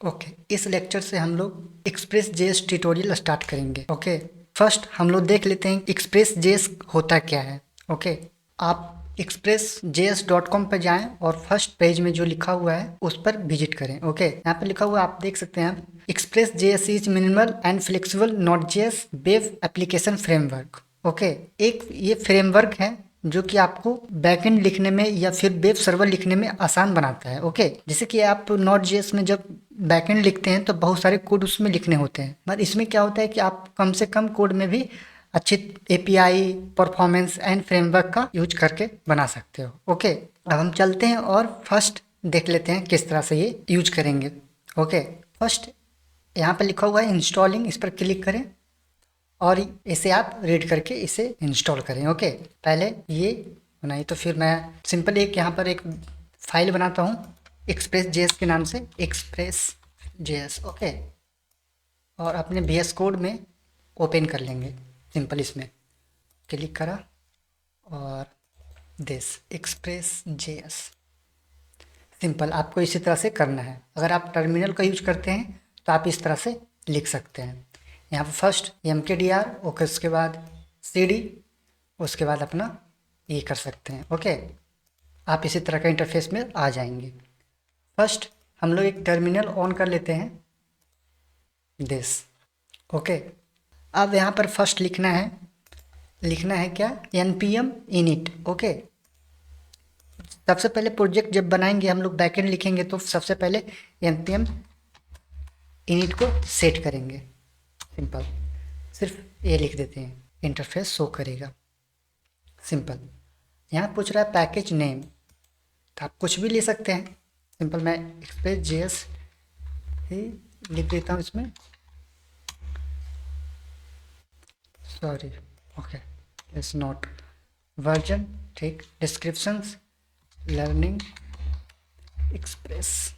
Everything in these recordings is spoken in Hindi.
ओके, इस लेक्चर से हम लोग एक्सप्रेस जेएस ट्यूटोरियल स्टार्ट करेंगे। ओके, फर्स्ट हम लोग देख लेते हैं एक्सप्रेस जेएस होता क्या है। ओके, आप expressjs.com पर जाएं और फर्स्ट पेज में जो लिखा हुआ है उस पर विजिट करें। ओके, यहाँ पर लिखा हुआ आप देख सकते हैं, express JS is minimal and flexible node JS web application framework. Okay, एक ये फ्रेमवर्क है जो कि आपको बैकएंड लिखने में या फिर वेब सर्वर लिखने में आसान बनाता है। ओके, जैसे कि आप नोड जेएस में जब बैकएंड लिखते हैं तो बहुत सारे कोड उसमें लिखने होते हैं, मगर इसमें क्या होता है कि आप कम से कम कोड में भी अच्छी एपीआई परफॉर्मेंस एंड फ्रेमवर्क का यूज करके बना सकते हो। ओके, अब हम चलते हैं और फर्स्ट देख लेते हैं किस तरह से ये यूज करेंगे। ओके, फर्स्ट यहाँ पर लिखा हुआ है इंस्टॉलिंग, इस पर क्लिक करें और इसे आप रीड करके इसे इंस्टॉल करें। ओके, पहले ये बनाई तो फिर मैं सिंपल एक यहाँ पर एक फाइल बनाता हूँ एक्सप्रेस जेएस के नाम से, एक्सप्रेस जेएस। ओके, और अपने VS कोड में ओपन कर लेंगे। सिंपल इसमें क्लिक करा और दिस एक्सप्रेस जेएस। सिंपल आपको इसी तरह से करना है। अगर आप टर्मिनल का यूज करते हैं तो आप इस तरह से लिख सकते हैं। यहाँ पर फर्स्ट mkdir, ओके, उसके बाद cd, उसके बाद अपना ये कर सकते हैं। ओके, आप इसी तरह का इंटरफेस में आ जाएंगे। फर्स्ट हम लोग एक टर्मिनल ऑन कर लेते हैं, दिस। ओके, अब यहाँ पर फर्स्ट लिखना है क्या, npm init। ओके, सबसे पहले प्रोजेक्ट जब बनाएंगे हम लोग बैकएंड लिखेंगे तो सबसे पहले npm init को सेट करेंगे। सिंपल सिर्फ ये लिख देते हैं, इंटरफेस शो करेगा। सिंपल यहाँ पूछ रहा है पैकेज नेम, तो आप कुछ भी ले सकते हैं। सिंपल मैं एक्सप्रेस जेएस ही लिख देता हूँ इसमें, sorry. Okay, it's not version, ठीक, descriptions learning express,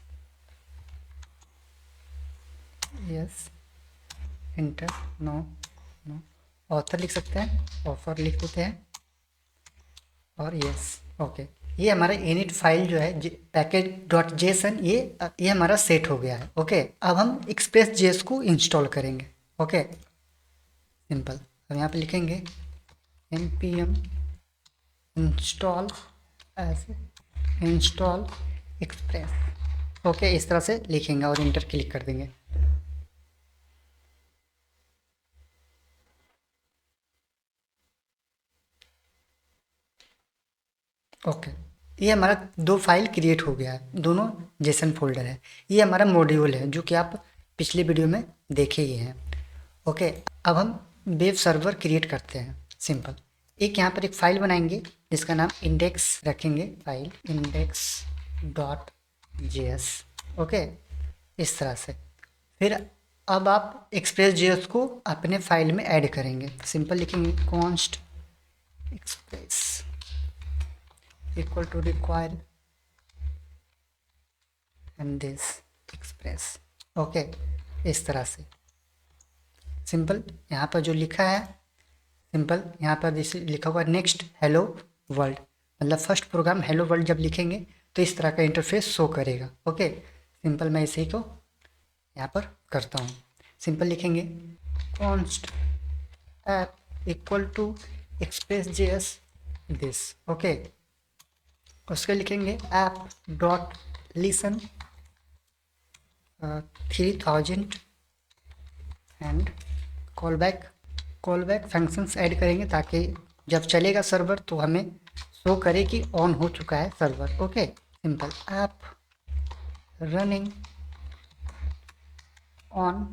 yes, enter, no no, author लिख सकते हैं, ऑफर लिख देते हैं और यस। ओके, ये हमारा इनिट फाइल जो है पैकेज डॉट जेसन, ये हमारा सेट हो गया है। ओके, अब हम एक्सप्रेस जेएस को इंस्टॉल करेंगे। ओके, सिंपल अब यहाँ पे लिखेंगे npm इंस्टॉल ऐसे इंस्टॉल एक्सप्रेस। ओके, इस तरह से लिखेंगे और इंटर क्लिक कर देंगे। ओके, ये हमारा दो फाइल क्रिएट हो गया है, दोनों जेसन फोल्डर है। ये हमारा मॉड्यूल है जो कि आप पिछले वीडियो में देखे ही हैं। ओके, अब हम वेब सर्वर क्रिएट करते हैं। सिंपल एक यहाँ पर एक फाइल बनाएंगे जिसका नाम इंडेक्स रखेंगे, file index dot JS. Okay, इस तरह से फिर अब आप एक्सप्रेस जेएस को अपने फाइल में ऐड करेंगे। सिंपल लिखेंगे const express equal to require and this express। Okay, इस तरह से सिंपल यहाँ पर जो लिखा है, सिंपल यहाँ पर जैसे लिखा हुआ नेक्स्ट हेलो वर्ल्ड, मतलब फर्स्ट प्रोग्राम हेलो वर्ल्ड जब लिखेंगे तो इस तरह का इंटरफेस शो करेगा। ओके, सिंपल मैं इसी को यहाँ पर करता हूँ। सिंपल लिखेंगे const app equal to express JS this. Okay, उसके लिखेंगे app dot listen 3000 and callback functions add करेंगे ताकि जब चलेगा सर्वर तो हमें शो करे कि ऑन हो चुका है server. Okay, simple app running on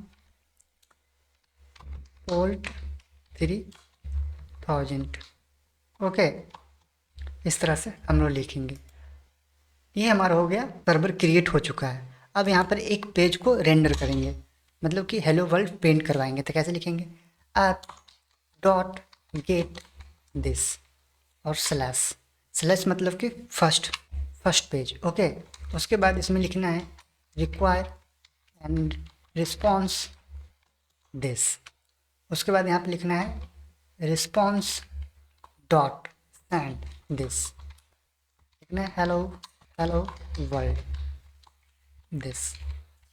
port 3000। Okay, इस तरह से हम लोग लिखेंगे। ये हमारा हो गया, सर्वर क्रिएट हो चुका है। अब यहाँ पर एक पेज को रेंडर करेंगे, मतलब कि हेलो वर्ल्ड पेंट करवाएंगे। तो कैसे लिखेंगे, ऐप डॉट गेट दिस और स्लैश मतलब कि फर्स्ट पेज। ओके, उसके बाद इसमें लिखना है रिक्वायर एंड रिस्पॉन्स दिस। उसके बाद यहाँ पे लिखना है रिस्पॉन्स डॉट सेंड दिस, लिखना है हेलो वर्ल्ड दिस।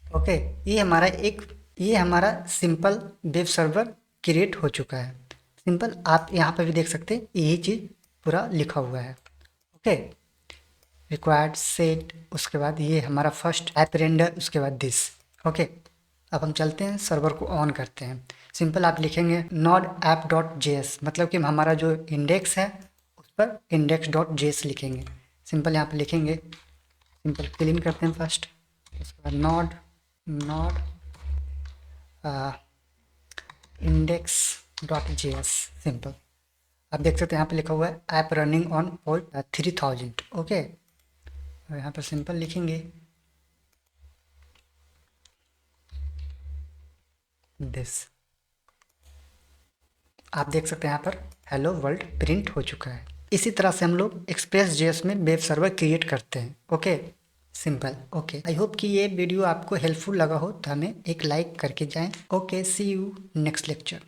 ओके, ये हमारा सिंपल वेब सर्वर क्रिएट हो चुका है। सिंपल, आप यहाँ पर भी देख सकते हैं यही चीज़ पूरा लिखा हुआ है। ओके, रिक्वायर्ड सेट, उसके बाद ये हमारा फर्स्ट ऐप रेंडर, उसके बाद दिस। ओके, अब हम चलते हैं सर्वर को ऑन करते हैं। सिंपल आप लिखेंगे नोड ऐप डॉट जेएस, मतलब कि हमारा जो इंडेक्स है उस पर इंडेक्स डॉट जेएस लिखेंगे। सिंपल यहाँ पे लिखेंगे, सिंपल क्लीन करते हैं फर्स्ट, उसके बाद node node index dot JS. Simple आप देख सकते हैं यहाँ पे लिखा हुआ है app running on port 3000। Okay, यहाँ पर सिंपल लिखेंगे दिस। आप देख सकते हैं यहाँ पर हेलो वर्ल्ड प्रिंट हो चुका है। इसी तरह से हम लोग एक्सप्रेस जेएस में वेब सर्वर क्रिएट करते हैं। Okay, simple. Okay, I hope कि ये वीडियो आपको हेल्पफुल लगा हो, तो हमें एक लाइक करके जाएं। Okay, see you next lecture.